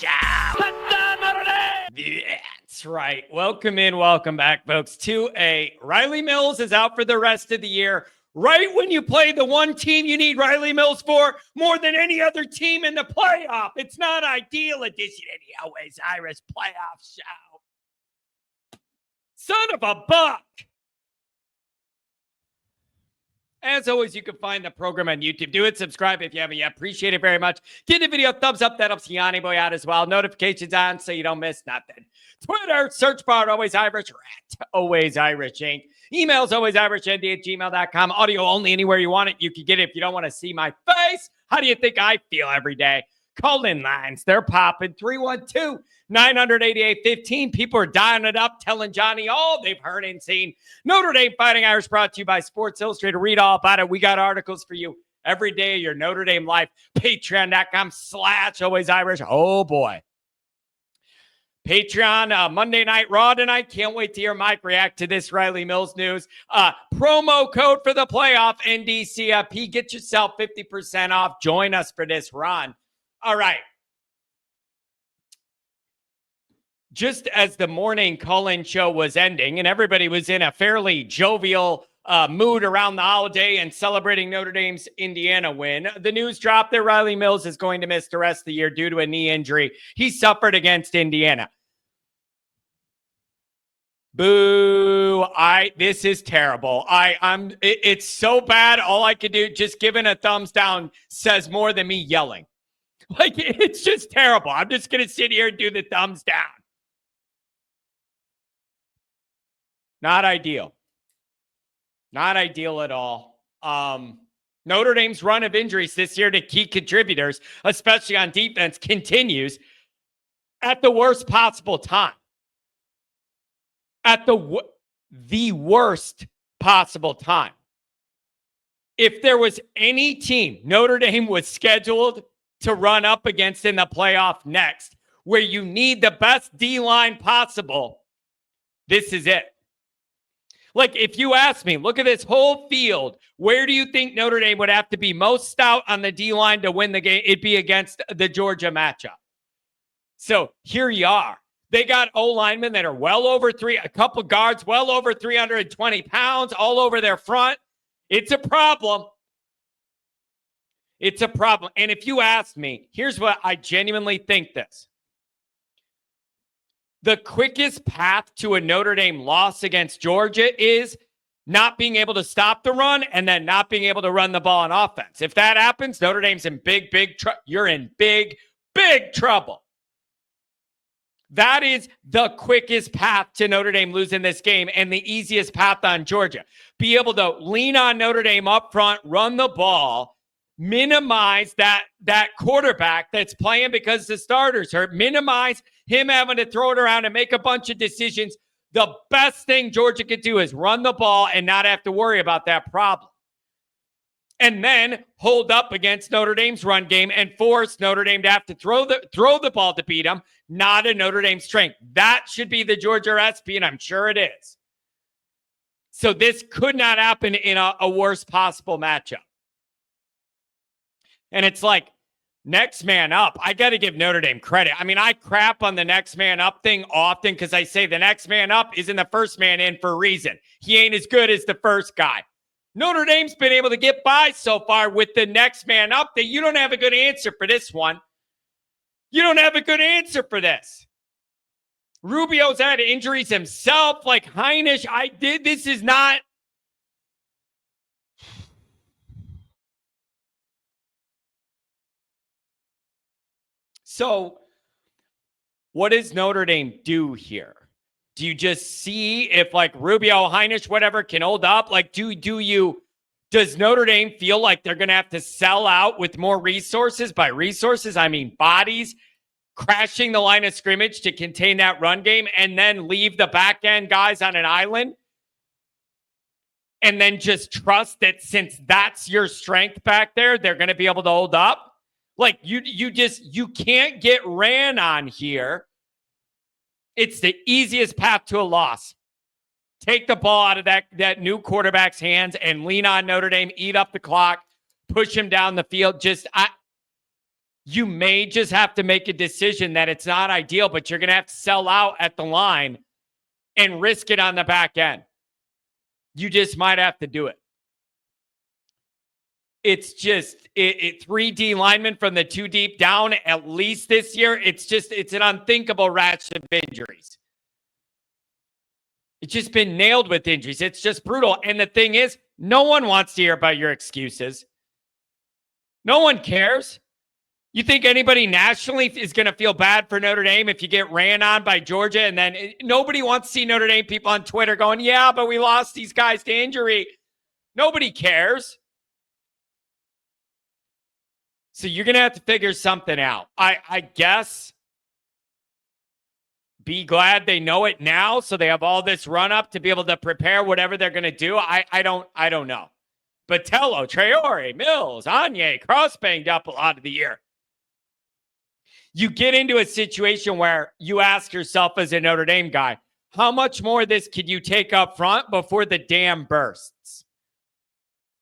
show. That's right. Welcome in, welcome back, folks, to a Rylie Mills is out for the rest of the year. Right when you play the one team you need Rylie Mills for more than any other team in the playoff. It's not ideal edition of the Always Irish playoff show. Son of a buck. As always, you can find the program on YouTube. Do it. Subscribe if you haven't yet. Appreciate it very much. Give the video a thumbs up. That helps Yanni Boy out as well. Notifications on so you don't miss nothing. Twitter, search bar Always Irish, or at Always Irish Inc. Emails alwaysirishnd@gmail.com. Audio only anywhere you want it. You can get it if you don't want to see my face. How do you think I feel every day? Call-in lines. They're popping. 312-988-15. People are dialing it up, telling Johnny all they've heard and seen. Notre Dame Fighting Irish brought to you by Sports Illustrated. Read all about it. We got articles for you every day of your Notre Dame life. Patreon.com/Always Irish. Oh, boy. Patreon, Monday Night Raw tonight. Can't wait to hear Mike react to this Rylie Mills news. Promo code for the playoff, NDCFP. Get yourself 50% off. Join us for this run. All right. Just as the morning call-in show was ending and everybody was in a fairly jovial mood around the holiday and celebrating Notre Dame's Indiana win, the news dropped that Rylie Mills is going to miss the rest of the year due to a knee injury he suffered against Indiana. Boo. This is terrible. It's so bad. All I could do, just giving a thumbs down says more than me yelling. Like, it's just terrible. I'm just going to sit here and do the thumbs down. Not ideal. Not ideal at all. Notre Dame's run of injuries this year to key contributors, especially on defense, continues at the worst possible time. At the worst possible time. If there was any team Notre Dame was scheduled to run up against in the playoff next, where you need the best D-line possible, this is it. Like, if you ask me, look at this whole field, where do you think Notre Dame would have to be most stout on the D-line to win the game? It'd be against the Georgia matchup. So here you are. They got O-linemen that are a couple guards well over 320 pounds all over their front. It's a problem. It's a problem. And if you ask me, here's what I genuinely think this. The quickest path to a Notre Dame loss against Georgia is not being able to stop the run and then not being able to run the ball on offense. If that happens, Notre Dame's in big trouble. You're in big trouble. That is the quickest path to Notre Dame losing this game and the easiest path on Georgia. Be able to lean on Notre Dame up front, run the ball, minimize that quarterback that's playing because the starters hurt, minimize him having to throw it around and make a bunch of decisions. The best thing Georgia could do is run the ball and not have to worry about that problem. And then hold up against Notre Dame's run game and force Notre Dame to have to throw the ball to beat them. Not a Notre Dame strength. That should be the Georgia recipe, and I'm sure it is. So this could not happen in a worst possible matchup. And it's like, next man up. I got to give Notre Dame credit. I mean, I crap on the next man up thing often because I say the next man up isn't the first man in for a reason. He ain't as good as the first guy. Notre Dame's been able to get by so far with the next man up that you don't have a good answer for this one. You don't have a good answer for this. Rubio's had injuries himself, like Heinisch. This is not. So, what does Notre Dame do here? Do you just see if like Rubio, Heinisch, whatever can hold up? Like, does Notre Dame feel like they're going to have to sell out with more resources? By resources, I mean bodies, crashing the line of scrimmage to contain that run game and then leave the back end guys on an island? And then just trust that since that's your strength back there, they're going to be able to hold up? Like, you can't get ran on here. It's the easiest path to a loss. Take the ball out of that new quarterback's hands and lean on Notre Dame, eat up the clock, push him down the field. you may just have to make a decision that it's not ideal, but you're going to have to sell out at the line and risk it on the back end. You just might have to do it. It's just 3D linemen from the 2 deep down, at least this year. It's an unthinkable rash of injuries. It's just been nailed with injuries. It's just brutal. And the thing is, no one wants to hear about your excuses. No one cares. You think anybody nationally is going to feel bad for Notre Dame if you get ran on by Georgia? And then nobody wants to see Notre Dame people on Twitter going, yeah, but we lost these guys to injury. Nobody cares. So you're going to have to figure something out. I guess be glad they know it now so they have all this run up to be able to prepare whatever they're going to do. I don't know. Botello, Traore, Mills, Anye, Cross banged up a lot of the year. You get into a situation where you ask yourself as a Notre Dame guy, how much more of this could you take up front before the dam bursts?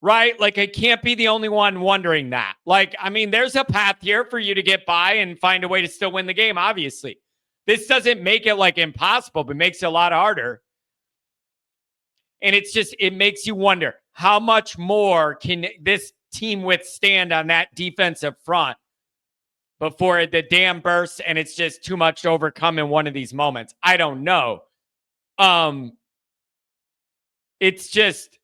Right? Like, I can't be the only one wondering that. Like, I mean, there's a path here for you to get by and find a way to still win the game, obviously. This doesn't make it like impossible, but makes it a lot harder. And it makes you wonder, how much more can this team withstand on that defensive front before the dam bursts and it's just too much to overcome in one of these moments? I don't know. It's just,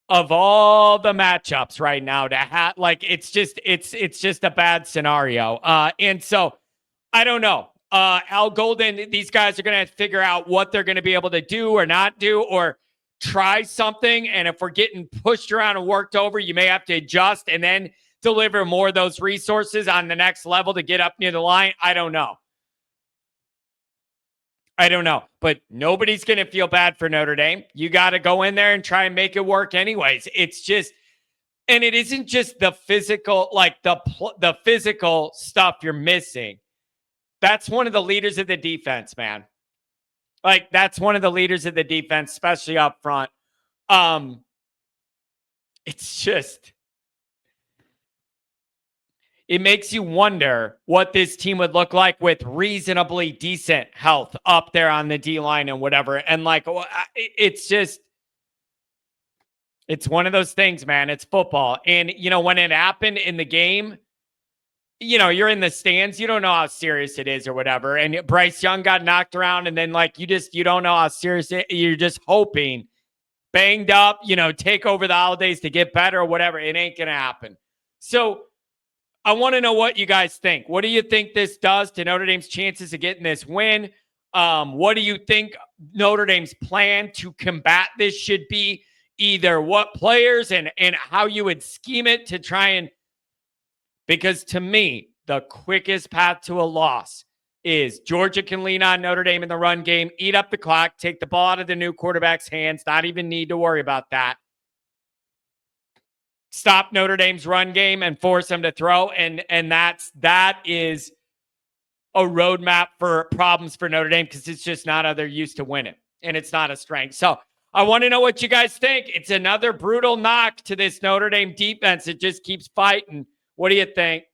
of all the matchups right now to have, like, it's just a bad scenario. And so I don't know. Al Golden, these guys are going to have to figure out what they're going to be able to do or not do, or try something. And if we're getting pushed around and worked over, you may have to adjust and then deliver more of those resources on the next level to get up near the line. I don't know. But nobody's going to feel bad for Notre Dame. You got to go in there and try and make it work anyways. It's just, and it isn't just the physical, like the physical stuff you're missing. That's one of the leaders of the defense, man. Like, that's one of the leaders of the defense, especially up front. It's just, it makes you wonder what this team would look like with reasonably decent health up there on the D-line and whatever. And like, it's just, it's one of those things, man. It's football. And, you know, when it happened in the game, you know, you're in the stands, you don't know how serious it is or whatever. And Bryce Young got knocked around, and then like, you don't know how serious you're just hoping, banged up, you know, take over the holidays to get better or whatever. It ain't going to happen. So I want to know what you guys think. What do you think this does to Notre Dame's chances of getting this win? What do you think Notre Dame's plan to combat this should be? Either what players and how you would scheme it to try and, because to me, the quickest path to a loss is Georgia can lean on Notre Dame in the run game, eat up the clock, take the ball out of the new quarterback's hands, not even need to worry about that. Stop Notre Dame's run game and force them to throw. And that is a roadmap for problems for Notre Dame, because it's just not how they're used to winning. And it's not a strength. So I want to know what you guys think. It's another brutal knock to this Notre Dame defense. It just keeps fighting. What do you think?